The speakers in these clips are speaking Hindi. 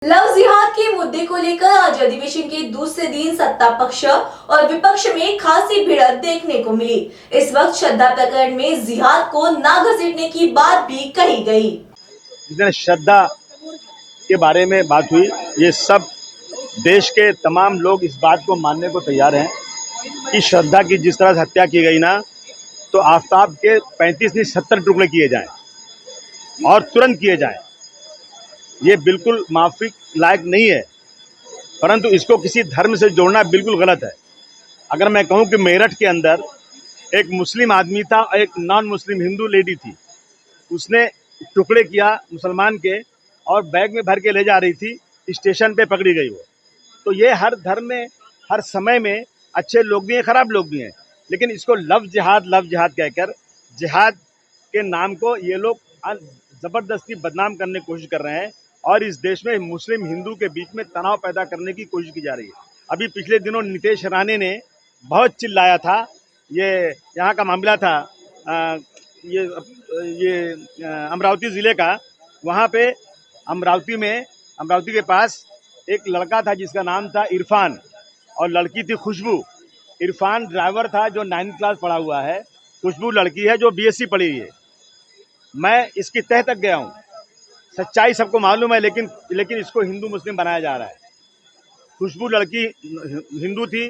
लव जिहाद के मुद्दे को लेकर आज अधिवेशन के दूसरे दिन सत्ता पक्ष और विपक्ष में खासी भिड़ंत देखने को मिली। इस वक्त श्रद्धा प्रकरण में जिहाद को ना घसीटने की बात भी कही गई। जितने श्रद्धा के बारे में बात हुई, ये सब देश के तमाम लोग इस बात को मानने को तैयार हैं कि श्रद्धा की जिस तरह से हत्या की गई ना, तो आफ्ताब के 35 नहीं 70 टुकड़े किए जाएं और तुरंत किए जाएं। ये बिल्कुल माफी लायक नहीं है, परंतु इसको किसी धर्म से जोड़ना बिल्कुल गलत है। अगर मैं कहूं कि मेरठ के अंदर एक मुस्लिम आदमी था और एक नॉन मुस्लिम हिंदू लेडी थी, उसने टुकड़े किया मुसलमान के और बैग में भर के ले जा रही थी, स्टेशन पे पकड़ी गई वो। तो ये हर धर्म में, हर समय में अच्छे लोग भी हैं, खराब लोग भी हैं, लेकिन इसको लव जिहाद कहकर जिहाद के नाम को ये लोग ज़बरदस्ती बदनाम करने की कोशिश कर रहे हैं और इस देश में मुस्लिम हिंदू के बीच में तनाव पैदा करने की कोशिश की जा रही है। अभी पिछले दिनों नितेश राणे ने बहुत चिल्लाया था, ये यहाँ का मामला था, ये अमरावती ज़िले का। वहाँ पे अमरावती के पास एक लड़का था जिसका नाम था इरफान और लड़की थी खुशबू। इरफान ड्राइवर था जो 9th क्लास पढ़ा हुआ है, खुशबू लड़की है जो BSc पढ़ी हुई है। मैं इसकी तह तक गया हूँ, सच्चाई सबको मालूम है, लेकिन इसको हिंदू मुस्लिम बनाया जा रहा है। खुशबू लड़की हिंदू थी,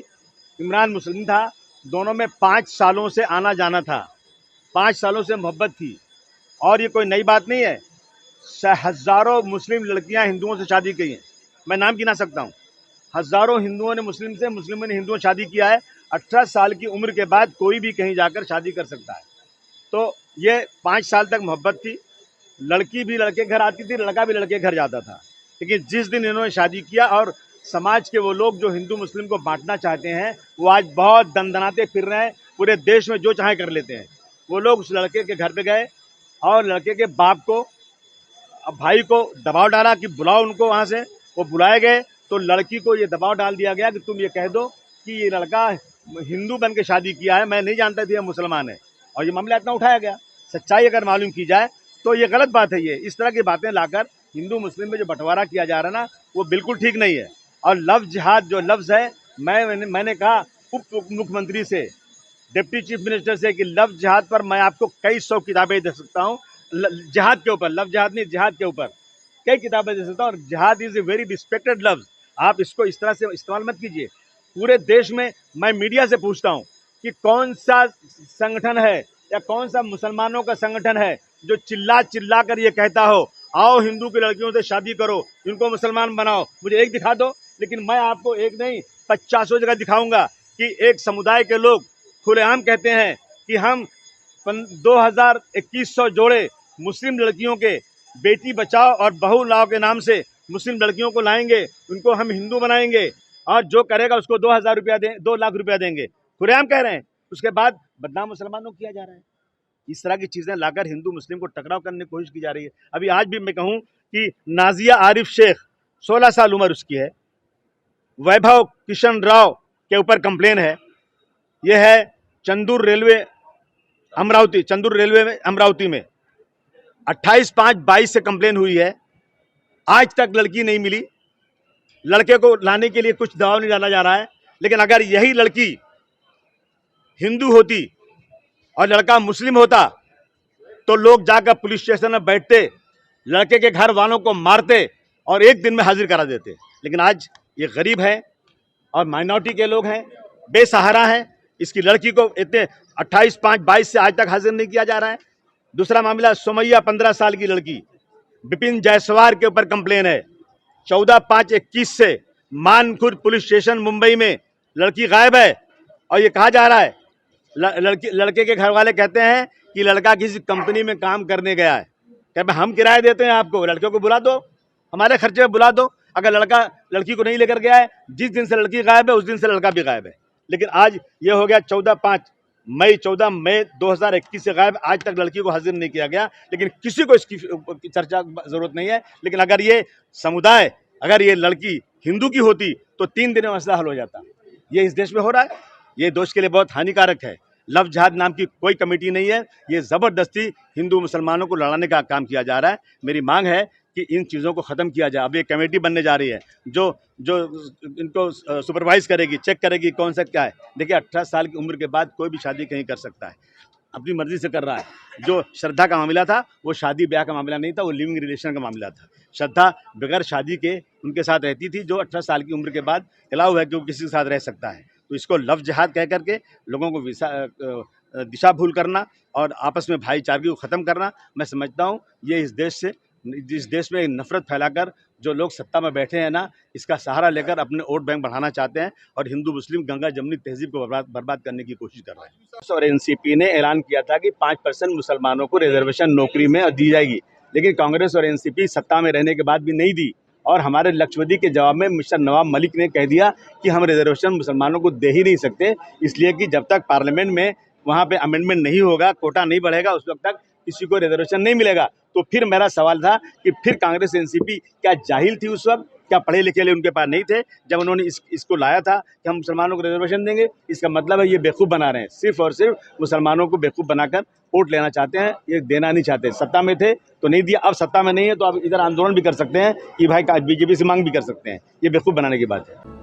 इमरान मुस्लिम था, दोनों में 5 सालों से आना जाना था, 5 सालों से मोहब्बत थी। और ये कोई नई बात नहीं है, हज़ारों मुस्लिम लड़कियां हिंदुओं से शादी की हैं, मैं नाम गिना सकता हूँ। हज़ारों हिंदुओं ने मुस्लिम से, मुस्लिमों ने हिंदुओं से शादी किया है। 18 साल की उम्र के बाद कोई भी कहीं जाकर शादी कर सकता है। तो ये 5 साल तक मोहब्बत थी, लड़की भी लड़के घर आती थी, लड़का भी लड़के घर जाता था। लेकिन जिस दिन इन्होंने शादी किया और समाज के वो लोग जो हिंदू मुस्लिम को बांटना चाहते हैं, वो आज बहुत दनदनाते फिर रहे हैं, पूरे देश में जो चाहे कर लेते हैं। वो लोग उस लड़के के घर पे गए और लड़के के बाप को, भाई को दबाव डाला कि बुलाओ उनको वहाँ से। वो बुलाए गए तो लड़की को ये दबाव डाल दिया गया कि तुम ये कह दो कि ये लड़का हिंदू बन के शादी किया है, मैं नहीं जानता था ये मुसलमान है, और ये मामला इतना उठाया गया। सच्चाई अगर मालूम की जाए तो ये गलत बात है। ये इस तरह की बातें लाकर हिंदू मुस्लिम में जो बंटवारा किया जा रहा है ना, वो बिल्कुल ठीक नहीं है। और लव जिहाद जो लफ्ज़ है, मैंने कहा उप मुख्यमंत्री से, डिप्टी चीफ मिनिस्टर से कि लव जिहाद पर मैं आपको कई 100 किताबें दे सकता हूँ, जिहाद के ऊपर, लव जिहाद नहीं, जिहाद के ऊपर कई किताबें दे सकता हूँ। और जिहाद इज़ ए वेरी रिस्पेक्टेड लफ्ज़, आप इसको इस तरह से इस्तेमाल मत कीजिए। पूरे देश में मैं मीडिया से पूछता हूँ कि कौन सा संगठन है या कौन सा मुसलमानों का संगठन है जो चिल्ला कर ये कहता हो आओ हिंदू की लड़कियों से शादी करो, इनको मुसलमान बनाओ। मुझे एक दिखा दो, लेकिन मैं आपको एक नहीं 50 जगह दिखाऊंगा कि एक समुदाय के लोग खुलेआम कहते हैं कि हम 2100 जोड़े मुस्लिम लड़कियों के बेटी बचाओ और बहू लाओ के नाम से मुस्लिम लड़कियों को लाएंगे, उनको हम हिंदू बनाएंगे और जो करेगा उसको 2000 रुपया दें, 2 लाख रुपया देंगे। खुलेआम कह रहे हैं। उसके बाद बदनाम मुसलमानों को किया जा रहा है। इस तरह की चीज़ें लाकर हिंदू मुस्लिम को टकराव करने की कोशिश की जा रही है। अभी आज भी मैं कहूँ कि नाजिया आरिफ शेख, 16 साल उम्र उसकी है, वैभव किशन राव के ऊपर कंप्लेन है। यह है चंदूर रेलवे में अमरावती में 28/5/22 से कंप्लेन हुई है। आज तक लड़की नहीं मिली। लड़के को लाने के लिए कुछ दबाव नहीं डाला जा रहा है, लेकिन अगर यही लड़की हिंदू होती और लड़का मुस्लिम होता तो लोग जाकर पुलिस स्टेशन में बैठते, लड़के के घर वालों को मारते और एक दिन में हाजिर करा देते। लेकिन आज ये गरीब है और माइनॉरिटी के लोग हैं, बेसहारा हैं। इसकी लड़की को इतने 28/5/22 से आज तक हाजिर नहीं किया जा रहा है। दूसरा मामला सुमैया 15 साल की लड़की, विपिन जायसवाल के ऊपर कंप्लेन है। 14/5/21 से मानखुर्द पुलिस स्टेशन मुंबई में लड़की गायब है और ये कहा जा रहा है, लड़के के घर वाले कहते हैं कि लड़का किसी कंपनी में काम करने गया है। कहते हम किराया देते हैं आपको, लड़के को बुला दो, हमारे खर्चे में बुला दो। अगर लड़का लड़की को नहीं लेकर गया है, जिस दिन से लड़की गायब है उस दिन से लड़का भी गायब है। लेकिन आज ये हो गया 14 मई 2021 से गायब, आज तक लड़की को हाजिर नहीं किया गया। लेकिन किसी को इसकी चर्चा जरूरत नहीं है। लेकिन अगर ये समुदाय, अगर ये लड़की हिंदू की होती तो 3 दिन में मसला हल हो जाता। ये इस देश में हो रहा है, ये देश के लिए बहुत हानिकारक है। लव जिहाद नाम की कोई कमेटी नहीं है, ये ज़बरदस्ती हिंदू मुसलमानों को लड़ाने का काम किया जा रहा है। मेरी मांग है कि इन चीज़ों को ख़त्म किया जाए। अब एक कमेटी बनने जा रही है जो जो इनको सुपरवाइज़ करेगी, चेक करेगी कौन सा क्या है। देखिए 18 साल की उम्र के बाद कोई भी शादी कहीं कर सकता है, अपनी मर्ज़ी से कर रहा है। जो श्रद्धा का मामला था वो शादी ब्याह का मामला नहीं था, वो लिविंग रिलेशन का मामला था। श्रद्धा बगैर शादी के उनके साथ रहती थी, जो 18 साल की उम्र के बाद अलाउ है कि वो किसी के साथ रह सकता है। तो इसको लव जिहाद कह करके लोगों को दिशा भूल करना और आपस में भाईचारे को ख़त्म करना, मैं समझता हूँ ये इस देश में नफ़रत फैलाकर जो लोग सत्ता में बैठे हैं ना, इसका सहारा लेकर अपने वोट बैंक बढ़ाना चाहते हैं और हिंदू मुस्लिम गंगा जमनी तहजीब को बर्बाद करने की कोशिश कर रहे हैं। और एनसीपी ने ऐलान किया था कि 5% मुसलमानों को रिजर्वेशन नौकरी में दी जाएगी, लेकिन कांग्रेस और एनसीपी सत्ता में रहने के बाद भी नहीं दी। और हमारे लक्षद्वीप के जवाब में मिस्टर नवाब मलिक ने कह दिया कि हम रिजर्वेशन मुसलमानों को दे ही नहीं सकते, इसलिए कि जब तक पार्लियामेंट में वहाँ पे अमेंडमेंट नहीं होगा, कोटा नहीं बढ़ेगा, उस वक्त तक किसी को रिजर्वेशन नहीं मिलेगा। तो फिर मेरा सवाल था कि फिर कांग्रेस एनसीपी क्या जाहिल थी उस वक्त, क्या पढ़े लिखे लिए उनके पास नहीं थे जब उन्होंने इसको लाया था कि हम मुसलमानों को रिजर्वेशन देंगे? इसका मतलब है ये बेवकूफ़ बना रहे हैं, सिर्फ और सिर्फ मुसलमानों को बेवकूफ़ बनाकर वोट लेना चाहते हैं, ये देना नहीं चाहते। सत्ता में थे तो नहीं दिया, अब सत्ता में नहीं है तो अब इधर आंदोलन भी कर सकते हैं कि भाई बीजेपी से मांग भी कर सकते हैं। ये बेवकूफ़ बनाने की बात है।